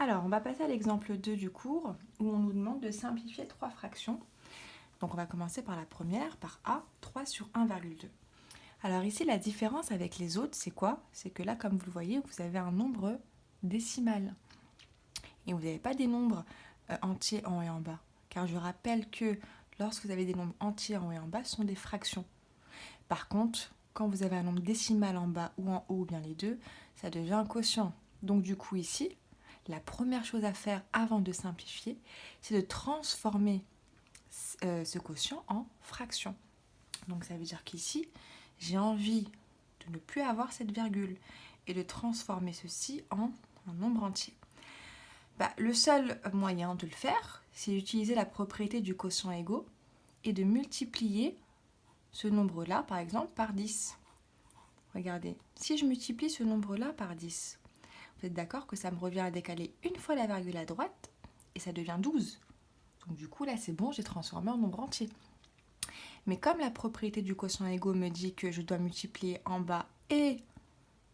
Alors, on va passer à l'exemple 2 du cours où on nous demande de simplifier trois fractions. Donc, on va commencer par la première, par A, 3 sur 1,2. Alors ici, la différence avec les autres, c'est quoi? C'est que là, comme vous le voyez, vous avez un nombre décimal. Et vous n'avez pas des nombres entiers en haut et en bas. Car je rappelle que lorsque vous avez des nombres entiers en haut et en bas, ce sont des fractions. Par contre, quand vous avez un nombre décimal en bas ou en haut, ou bien les deux, ça devient un quotient. Donc du coup ici, la première chose à faire avant de simplifier, c'est de transformer ce quotient en fraction. Donc ça veut dire qu'ici, j'ai envie de ne plus avoir cette virgule et de transformer ceci en un nombre entier. Le seul moyen de le faire, c'est d'utiliser la propriété du quotient égaux et de multiplier ce nombre-là, par exemple, par 10. Regardez, si je multiplie ce nombre-là par 10, vous êtes d'accord que ça me revient à décaler une fois la virgule à droite et ça devient 12. Donc du coup, là, c'est bon, j'ai transformé en nombre entier. Mais comme la propriété du quotient égaux me dit que je dois multiplier en bas et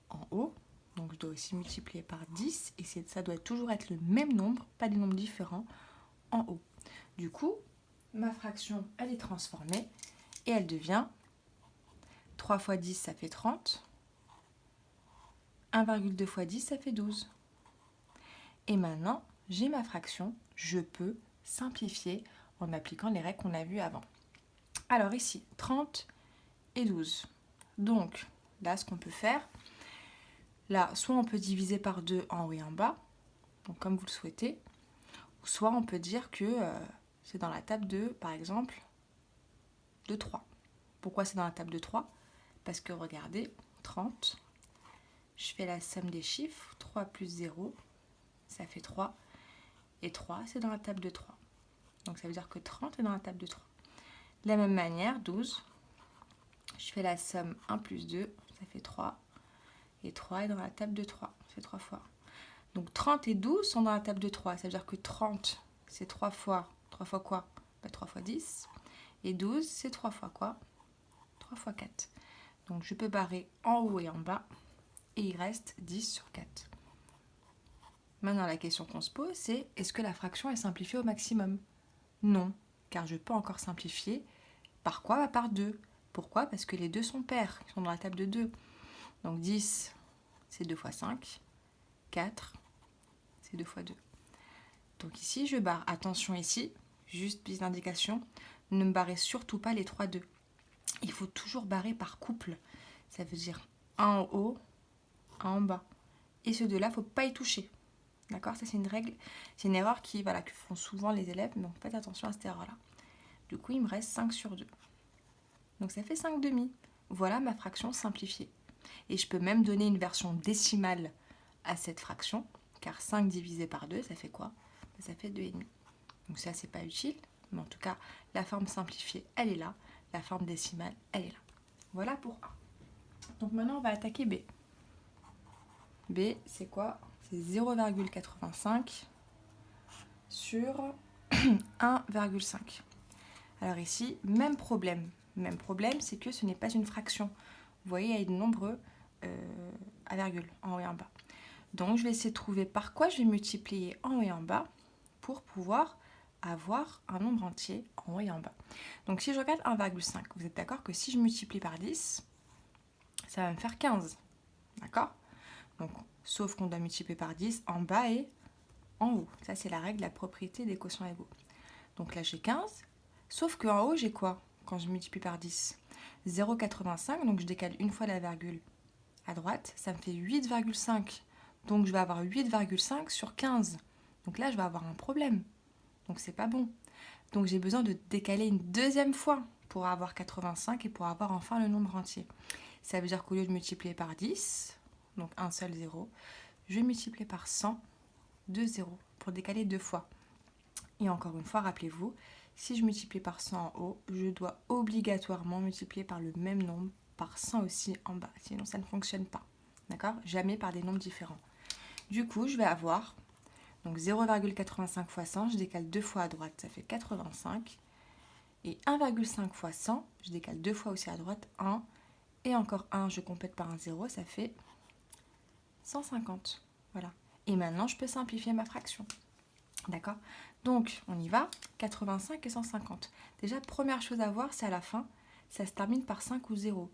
en haut, donc je dois aussi multiplier par 10, et ça doit toujours être le même nombre, pas des nombres différents, en haut. Du coup, ma fraction, elle est transformée, et elle devient 3 fois 10, ça fait 30. 1,2 fois 10, ça fait 12. Et maintenant, j'ai ma fraction, je peux simplifier en appliquant les règles qu'on a vues avant. Alors ici, 30 et 12. Donc, là, ce qu'on peut faire, là, soit on peut diviser par 2 en haut et en bas, donc comme vous le souhaitez, ou soit on peut dire que c'est dans la table de, par exemple, de 3. Pourquoi c'est dans la table de 3? Parce que regardez, 30, je fais la somme des chiffres, 3 plus 0, ça fait 3, et 3, c'est dans la table de 3. Donc ça veut dire que 30 est dans la table de 3. De la même manière, 12, je fais la somme 1 plus 2, ça fait 3, et 3 est dans la table de 3, c'est 3 fois. Donc 30 et 12 sont dans la table de 3, ça veut dire que 30, c'est 3 fois quoi? 3 fois 10, et 12, c'est 3 fois quoi? 3 fois 4. Donc je peux barrer en haut et en bas, et il reste 10 sur 4. Maintenant, la question qu'on se pose, c'est est-ce que la fraction est simplifiée au maximum? Non, car je peux encore simplifier. Par quoi? Par 2. Pourquoi? Parce que les deux sont pairs, ils sont dans la table de 2. Donc 10, c'est 2 fois 5. 4, c'est 2 fois 2. Donc ici, je barre. Attention ici, juste petite indication, ne me barrez surtout pas les 3 2. Il faut toujours barrer par couple. Ça veut dire un en haut, un en bas. Et ce 2-là, il ne faut pas y toucher. D'accord? Ça, c'est une règle, c'est une erreur que font souvent les élèves, donc faites attention à cette erreur-là. Du coup, il me reste 5 sur 2. Donc ça fait 5 demi. Voilà ma fraction simplifiée. Et je peux même donner une version décimale à cette fraction, car 5 divisé par 2, ça fait quoi? Ça fait 2,5. Donc ça, c'est pas utile, mais en tout cas, la forme simplifiée, elle est là. La forme décimale, elle est là. Voilà pour A. Donc maintenant, on va attaquer B. B, c'est quoi? C'est 0,85 sur 1,5. Alors ici, même problème. Même problème, c'est que ce n'est pas une fraction. Vous voyez, il y a une nombre à virgule, en haut et en bas. Donc, je vais essayer de trouver par quoi je vais multiplier en haut et en bas pour pouvoir avoir un nombre entier en haut et en bas. Donc, si je regarde 1,5, vous êtes d'accord que si je multiplie par 10, ça va me faire 15. D'accord? Donc, sauf qu'on doit multiplier par 10 en bas et en haut. Ça, c'est la règle de la propriété des quotients égaux. Donc là, j'ai 15. Sauf qu'en haut, j'ai quoi quand je multiplie par 10? 0,85, donc je décale une fois la virgule à droite. Ça me fait 8,5. Donc je vais avoir 8,5 sur 15. Donc là, je vais avoir un problème. Donc c'est pas bon. Donc j'ai besoin de décaler une deuxième fois pour avoir 85 et pour avoir enfin le nombre entier. Ça veut dire qu'au lieu de multiplier par 10, donc un seul 0, je vais multiplier par 100, 2 zéros, pour décaler deux fois. Et encore une fois, rappelez-vous, si je multiplie par 100 en haut, je dois obligatoirement multiplier par le même nombre, par 100 aussi en bas. Sinon, ça ne fonctionne pas. D'accord? Jamais par des nombres différents. Du coup, je vais avoir donc 0,85 fois 100, je décale deux fois à droite, ça fait 85. Et 1,5 fois 100, je décale deux fois aussi à droite, 1. Et encore 1, je complète par un 0, ça fait 150. Voilà. Et maintenant, je peux simplifier ma fraction. D'accord? Donc, on y va. 85 et 150. Déjà, première chose à voir, c'est à la fin, ça se termine par 5 ou 0.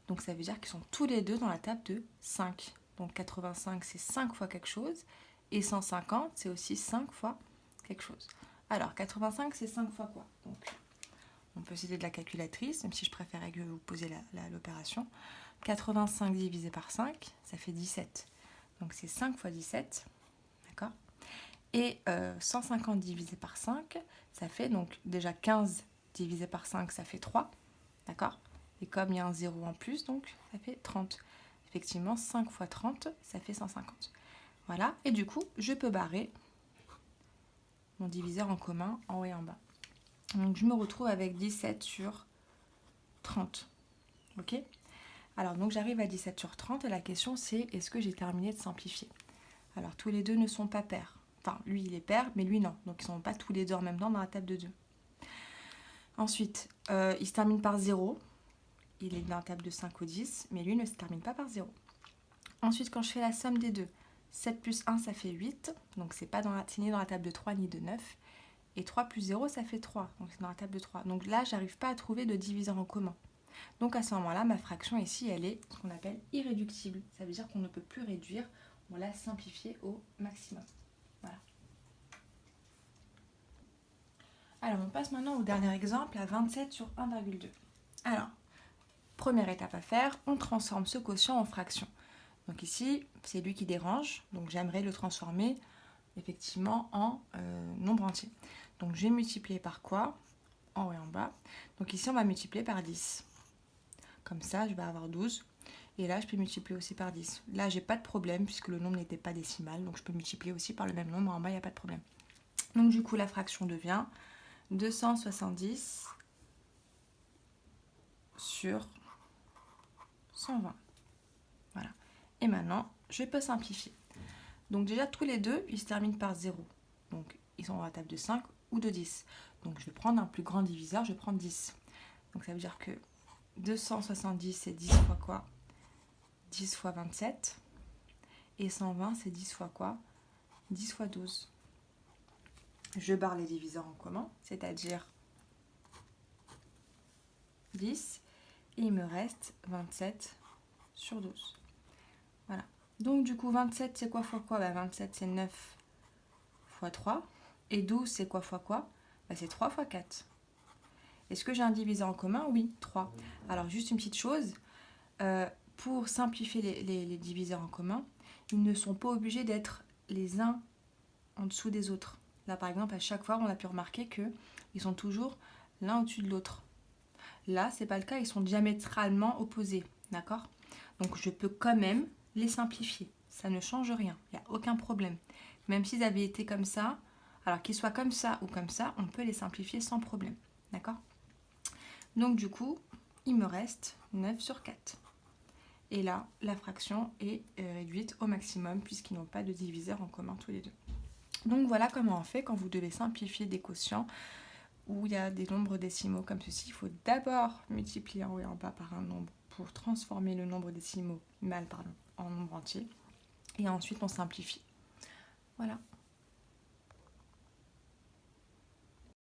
Donc, ça veut dire qu'ils sont tous les deux dans la table de 5. Donc, 85, c'est 5 fois quelque chose. Et 150, c'est aussi 5 fois quelque chose. Alors, 85, c'est 5 fois quoi? Donc, on peut citer de la calculatrice, même si je préférais que vous posiez l'opération. 85 divisé par 5, ça fait 17. Donc, c'est 5 fois 17. D'accord? Et 150 divisé par 5, ça fait donc déjà 15 divisé par 5, ça fait 3. D'accord? Et comme il y a un 0 en plus, donc ça fait 30. Effectivement, 5 fois 30, ça fait 150. Voilà. Et du coup, je peux barrer mon diviseur en commun en haut et en bas. Donc, je me retrouve avec 17 sur 30. Ok? Alors, donc j'arrive à 17 sur 30 et la question c'est, est-ce que j'ai terminé de simplifier? Alors, tous les deux ne sont pas pairs. Enfin, lui, il est pair, mais lui, non. Donc, ils ne sont pas tous les deux en même temps dans la table de 2. Ensuite, il se termine par 0. Il est dans la table de 5 au 10, mais lui ne se termine pas par 0. Ensuite, quand je fais la somme des deux, 7 plus 1, ça fait 8. Donc, c'est pas ni dans la table de 3 ni de 9. Et 3 plus 0, ça fait 3. Donc, c'est dans la table de 3. Donc là, j'arrive pas à trouver de diviseur en commun. Donc, à ce moment-là, ma fraction ici, elle est ce qu'on appelle irréductible. Ça veut dire qu'on ne peut plus réduire. On l'a simplifiée au maximum. Voilà. Alors, on passe maintenant au dernier exemple, à 27 sur 1,2. Alors, première étape à faire, on transforme ce quotient en fraction. Donc ici, c'est lui qui dérange, donc j'aimerais le transformer effectivement en nombre entier. Donc je vais multiplier par quoi? En haut et en bas. Donc ici, on va multiplier par 10. Comme ça, je vais avoir 12. Et là, je peux multiplier aussi par 10. Là, j'ai pas de problème puisque le nombre n'était pas décimal. Donc je peux multiplier aussi par le même nombre. En bas, il n'y a pas de problème. Donc du coup, la fraction devient 270 sur 120. Voilà. Et maintenant, je peux simplifier. Donc déjà, tous les deux, ils se terminent par 0. Donc, ils sont à la table de 5 ou de 10. Donc, je vais prendre un plus grand diviseur, je vais prendre 10. Donc, ça veut dire que 270, c'est 10 fois quoi? 10 fois 27. Et 120, c'est 10 fois quoi? 10 fois 12. Je barre les diviseurs en commun, c'est-à-dire 10. Et il me reste 27 sur 12. Voilà. Donc, du coup, 27, c'est quoi fois quoi? 27, c'est 9 fois 3. Et 12, c'est quoi fois quoi? C'est 3 fois 4. Est-ce que j'ai un diviseur en commun? Oui, 3. Alors, juste une petite chose. Pour simplifier les diviseurs en commun, ils ne sont pas obligés d'être les uns en dessous des autres. Là, par exemple, à chaque fois, on a pu remarquer qu'ils sont toujours l'un au-dessus de l'autre. Là, c'est pas le cas, ils sont diamétralement opposés. D'accord? Donc, je peux quand même les simplifier. Ça ne change rien, il n'y a aucun problème. Même s'ils avaient été comme ça, alors qu'ils soient comme ça ou comme ça, on peut les simplifier sans problème. D'accord? Donc du coup, il me reste 9 sur 4. Et là, la fraction est réduite au maximum puisqu'ils n'ont pas de diviseur en commun tous les deux. Donc voilà comment on fait quand vous devez simplifier des quotients où il y a des nombres décimaux comme ceci. Il faut d'abord multiplier en haut et en bas par un nombre pour transformer le nombre décimal en nombre entier. Et ensuite, on simplifie. Voilà.